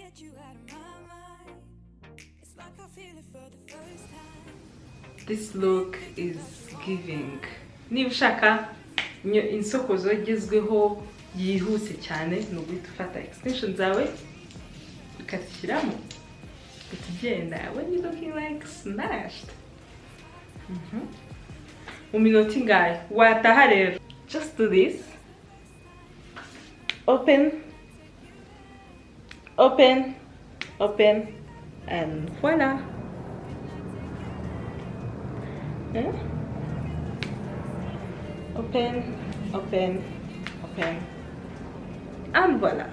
get you out of my mind. It's like I feel it for the first time. This look is giving. Niba ushaka insokozo igezweho yihuse cyane ni uguhita ufata extension zawe ukazishyiramo ukagenda when you looking like smashed. Mu minota ingahe wataha rero. Just do this. Open, open, open, and voila. Open, open, open, and voila.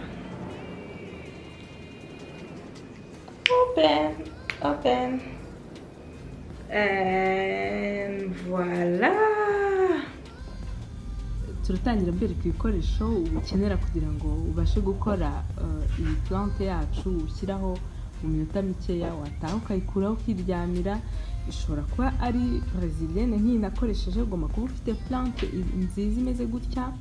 Open, open, and voila. Turatangira mbereka ibikoresho ukenera kugira ngo ubashe gukora iyi plante yacu ushyiraho mu minota mikeya wataha ukayikuraho ukiryamira. Ishobora kuba ari brésilienne nk'iyi nakoresheje, ugomba kuba ufite plante nziza imeze gutya,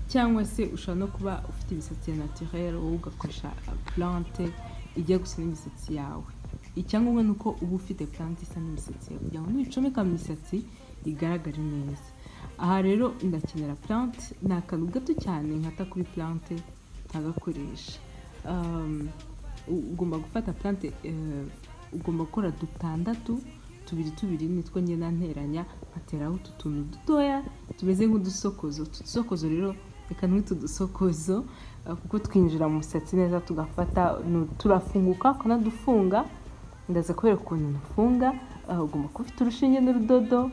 cyangwa se ushobora no kuba ufite imisatsi naturelle wowe ugakoresha plante ijya gusa n'imisatsi yawe. Icyangombwa ni uko uba ufite plante isa n'imisatsi yawe kugira ngo nuyicomeka mu misatsi igaragare neza. Aha rero ndakenera plante, ni akantu gato cyane nkata kuri plante ntagakoresha. Ugomba gufata plante, ugomba gukora dutandatu, tubiri nitwo ngenda nteranya nkateraho utu tuntu dutoya tumeze nk'udusokozo. Udusokozo rero reka ntwite udusokozo kuko twinjira mu musatsi neza tugafata, turafunguka ukanadufunga. Ndaza kubereka ukuntu ntufunga. Ugomba kuba ufite urushinge n'urudodo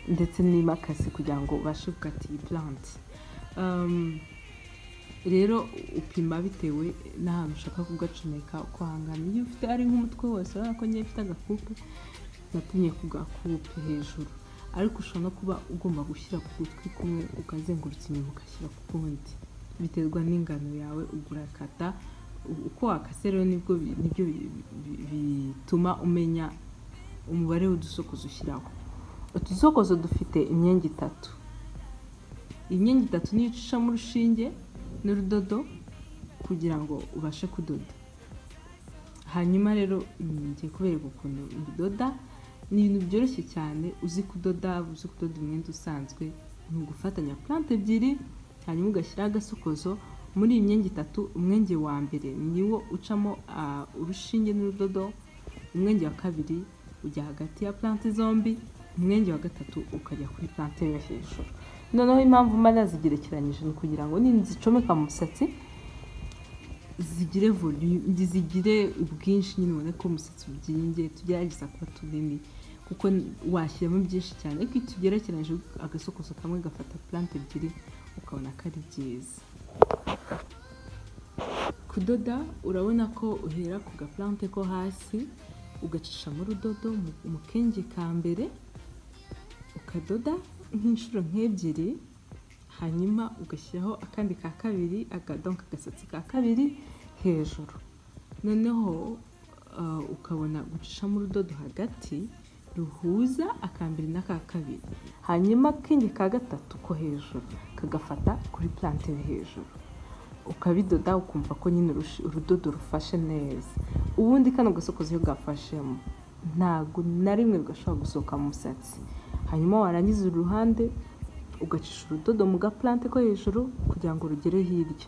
ndetse n'imakasi kugira ngo ubashe gukata iyi plante. Rero upima bitewe n'ahantu ushaka kugacomeka uko hangana. Iyo ufite ari nk'umutwe wose, urabona ko ngiye mfite agakupe, natumye ku gakupe hejuru, ariko ushobora no kuba ugomba gushyira ku gutwi kumwe ukazengurutsa inyuma ugashyira ku kundi, biterwa n'ingano yawe ugurakata. Uko wakase rero nibyo bituma umenya umubare w'udusokozo ushyiraho. Udusokozo dufite imyenge itatu. Imyenge itatu niyo ucishamo urushinge n'urudodo kugira ngo ubashe kudoda. Hanyuma rero ngiye kubereka ukuntu bidoda. Ni ibintu byoroshye cyane. Uzi kudoda umwenda usanzwe, ni ugufatanya plante ebyiri hanyuma ugashyiraho agasokozo. Muri iyi myenge itatu, umwenge wa mbere niwo ucamo urushinge n'urudodo, umwenge wa kabiri ujya hagati ya plante zombi, umwenge wa gatatu ukajya kuri plante yo hejuru. Noneho impamvu mba nazigerekeranyije ni kugira ngo nizicomeka mu musatsi zigire volume, zigire ubwinshi, nyine ubone ko umusatsi ubyimbye, tugerageza kuba tunini kuko washyiramo byinshi cyane. Ariko iyo tugerekeranyije agasokozo kamwe gafata plante ebyiri ukabona ko ari byiza. Kudoda urabona ko uhera ku gaplante ko hasi ugacishamo urudodo mu kenge ka mbere, ukadoda nk'inshuro nk'ebyiri, hanyuma ugashyiraho akandi ka kabiri, akadonka agasatsi ka kabiri hejuru. Noneho ukabona gucishamo urudodo hagati ruhuza akambere n'aka kabiri, hanyuma akenge ka gatatu ko hejuru kagafata kuri plante yo hejuru. Ukabidoda ukumva ko nyine urudodo rufashe neza. Ubundi kano gasokozo iyo gafashemo ntago na rimwe gashobora gusohoka mu musatsi. Hanyuma warangiza uruhande ugacisha urudodo mu gaplante ko hejuru kugira ngo rugere hirya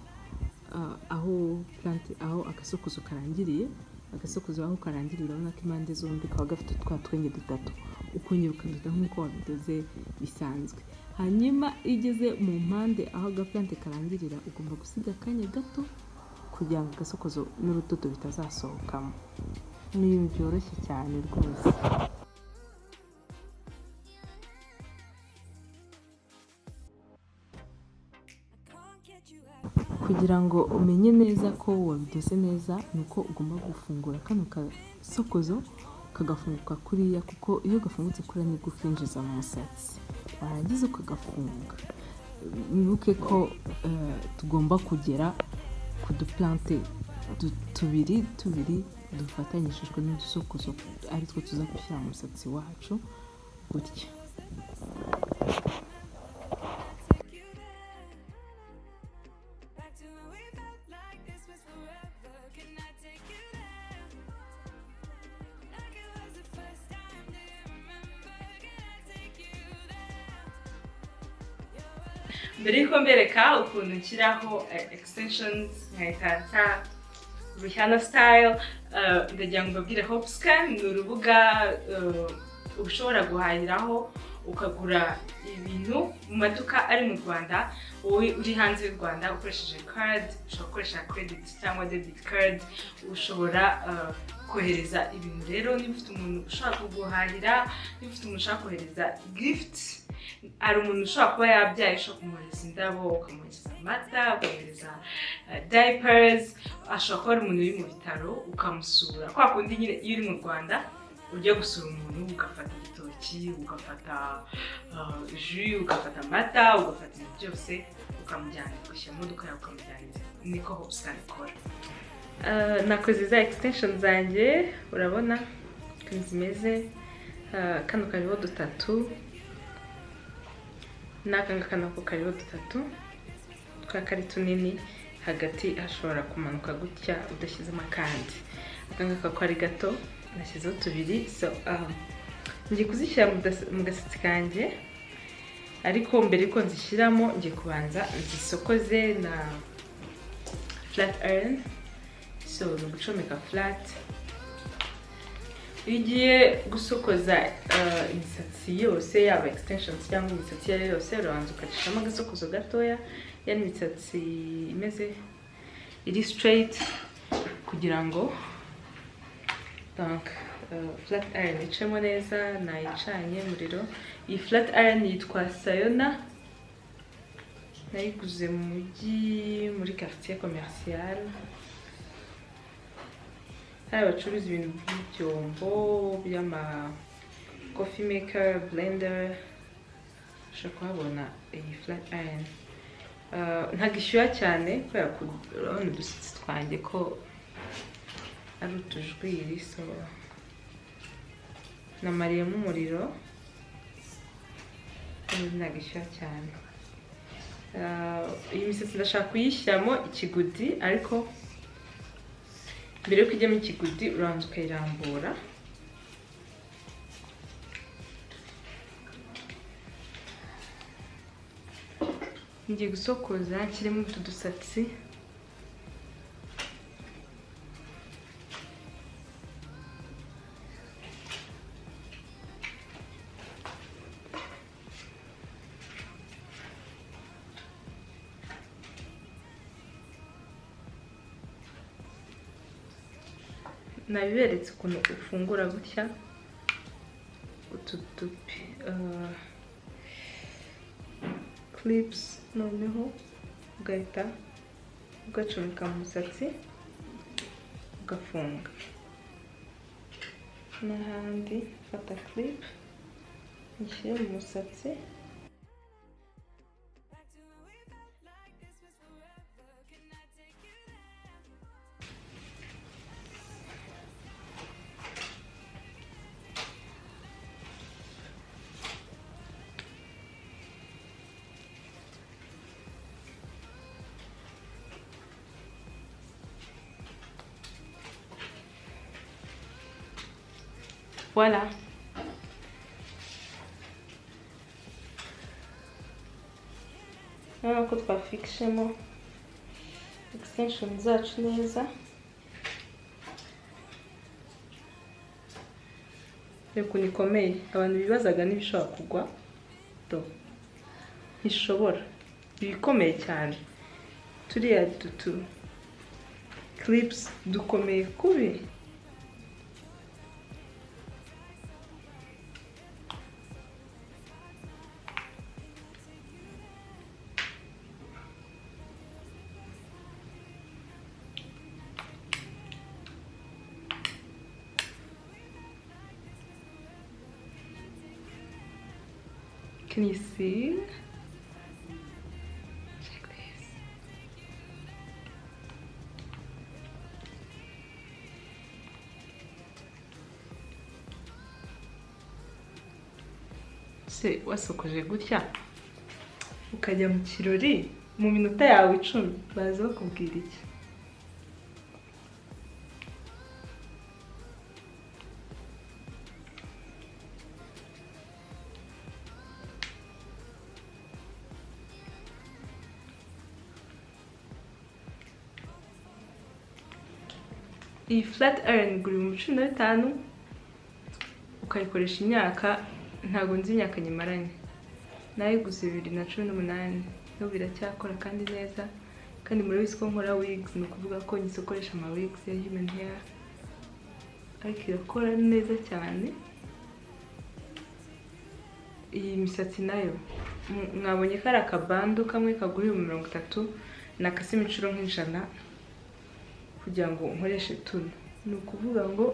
aho plante, aho agasokozo karangiriye. Agasokozo aho karangiriye urabona ko impande zombi kaba gafite twa twenge dutatu, ukongera ukadoda nk'uko wabidoze bisanzwe. Hanyuma igeze mu mpande aho agaplante karangirira, ugomba gusiga akanya gato kugira ngo agasokozo n'urudodo bitazasohokamo. Ni ibintu byoroshye cyane rwose. Kugira ngo umenye neza ko wabidoze neza, nuko ugomba gufungura kano gasokozo kagafunguka kuriya, kuko iyo gafungutse kuriya nibwo ukinjiza mu musatsi. Warangiza ukagafunga. Wibuke ko tugomba kugera ku duplante tubiri dufatanyishijwe n'udusokozo ari two tuza gushyira mu musatsi wacu gutya. Back to when we felt like this was forever. Can I take you mbere yuko mbereka ukuntu nshyiraho extensions nkahita nsa Rihanna style, ndagira ngo mbabwire Hopscan ni urubuga ushobora guhahiraho ukagura ibintu mu maduka ari mu Rwanda, wowe uri hanze y'u Rwanda ukoresheje card, ushobora gukoresha credit cyangwa debit card, ushobora kohereza ibintu. Rero niba ufite umuntu ushaka kuguhahira, niba ufite umuntu ushaka kohereza gift, hari umuntu ushobora kuba yabyaye, ushobora kumwohereza indabo, ukamwohereza amata, ukamwohereza diapers, ashobora kuba ari umuntu uri mu bitaro ukamusura. Kwa kundi nyine iyo uri mu Rwanda ujya gusura umuntu ugafata igitoki, ugafata jus, ugafata amata, ugafata ibintu byose ukamujyana, ugashyira mu modoka yawe ukamujyana. Niko Hopscan ikora. Nakoze za extensions zanjye, urabona ukuntu zimeze. Kano kariho dutatu, n'aka ngaka nako kariho dutatu, kari tunini, hagati hashobora kumanuka gutya udashyizemo akandi. Aka ngaka ko ari gato nashyizeho tubiri. So ngiye kuzishyira mu gasatsi kanjye, ariko mbere yuko nzishyiramo ngiye kubanza nzisokoze na flat iron. So ni ugucomeka flat. Iyo ugiye gusokoza imisatsi yose, yaba extensions cyangwa imisatsi iyo ari yose, urabanza ukacishamo agasokozo gatoya, yani imisatsi imeze iri straight, kugira ngo donc flat iron icemo neza. Nayicanye umuriro. Iyi flat iron yitwa Sayona, nayiguze mu mujyi muri quartier commercial. Hari abacuruza ibintu by'ibyombo, by'ama coffee maker, blender, ushobora kuhabona iyi flat iron. Ntabwo ishyuha cyane kubera ko urabona udusatsi twanjye ko ari utujwiri. So namariyemo umuriro, ntabwo ishyuha cyane. Iyi misatsi ndashaka kuyishyiramo ikigudi, ariko mbere yo kujyamo ikigudi urabanza ukayirambura. Ngiye gusokoza nshyiremo utu dusatsi. Nabiberetse ukuntu ufungura gutya utu clips, noneho ugahita ugacomeka mu musatsi ugafunga. N'ahandi fata clip nshyire mu musatsi. Voilà. Urabona ko twafishemo extension zacu neza. Reba ukuntu ikomeye. Abantu bibazaga n'ibishobora kugwa, ntishobora. Ibikomeye cyane. Turiya dutu clips dukomeye kubi. Can you see? Check this. Se wasokoje gutya ukajya mu kirori mu minota yawe 10, baza bakubwira iki? iyi flat iron igura ibihumbi 15 ukayikoresha imyaka, ntabwo nzi imyaka nyimaranye, nayiguze 2018 no biracyakora kandi neza. Kandi murabizi ko nkora wigs, ni ukuvuga ko nyisokoresha ama wigs ya human hair, ariko irakora neza cyane. Iyi misatsi nayo mwabonye ko ari akabando kamwe kagura 30, nakase imicuro nk'ijana kugira ngo nkoreshe tuno. Ni ukuvuga ngo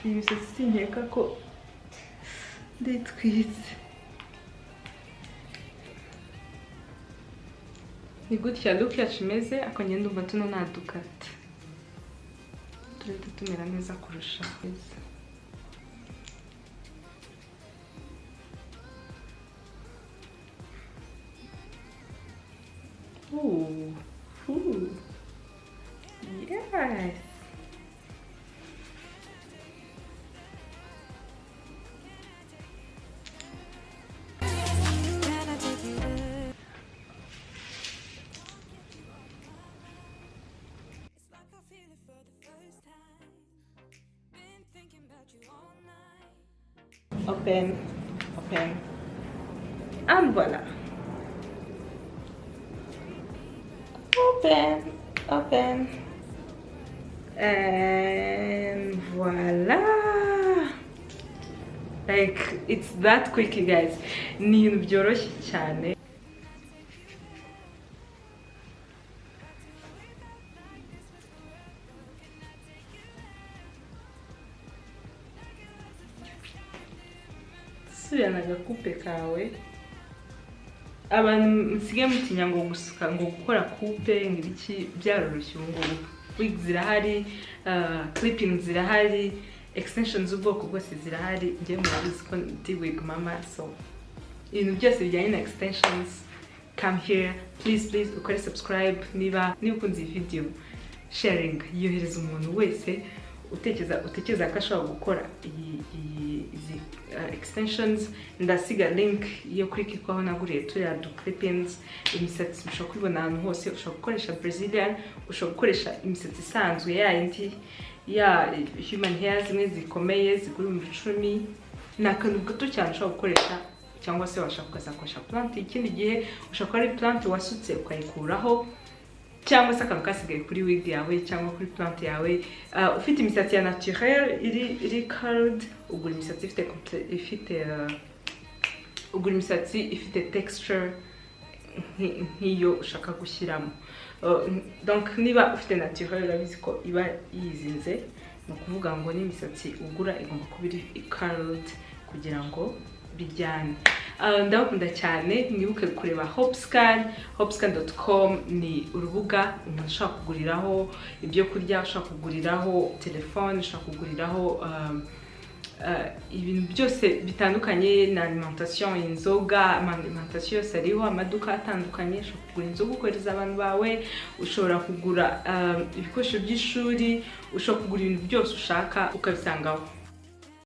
iyi misatsi sinkeka ko nditwitse. Ni gutya look yacu imeze, ako ngenda ndumva tuno nadukata turete tumera neza kurusha neza. Yes. Open, open, and voila. Open, open, and voila. Like, it's that quick, guys. Ni ibintu byoroshye cyane. Subirana agakupe kawe. Abantu musige mutinya ngo gusuka ngo gukora coupe ngiriki byaroroshye ngo wigs zirahari, clipping zirahari, extensions ubwoko bwose zirahari. Ngiye murabizi ko ndi wig mama, so ibintu byose bijyanye na extensions, come here please ukore subscribe. Niba ukunze iyi video, sharing yohereza umuntu wese utekereza ko ashobora gukora izi extensions. Ndasiga link yo klikikwaho naguriye turiya du clippings. Imisatsi ushobora kubibona ahantu hose, ushobora gukoresha Brazilian, ushobora gukoresha imisatsi isanzwe yindi ya human hair zimwe zikomeye zigura 10. Nakantu gato cyane ushobora gukoresha, cyangwa se washaka kuzakoresha Plante. Ikindi gihe ushobora ari Plante wasutse ukayikuraho, cyangwa se akantu kasigaye kuri wig yawe cyangwa kuri Plante yawe. Ufite imisatsi ya naturel iri curled, ugura imisatsi ifite texture nk'iyo ushaka gushyiramo. Donc niba ufite naturel urabizi ko iba yizinze, ni ukuvuga ngo n'imisatsi ugura igomba kuba iri curled kugira ngo bijyane. Ndabakunda cyane, mwibuke kureba hopscan.com. ni urubuga umuntu ushaka kuguriraho ibyo kurya, ushaka kuguriraho telefone, ushaka kuguriraho ibintu byose bitandukanye na alimentation, inzoga, alimentation yose ariho, amaduka atandukanye. Ushobora kugura inzoga ukohereza abantu bawe, ushobora kugura ibikoresho by'ishuri, ushobora kugura ibintu byose ushaka ukabisangaho.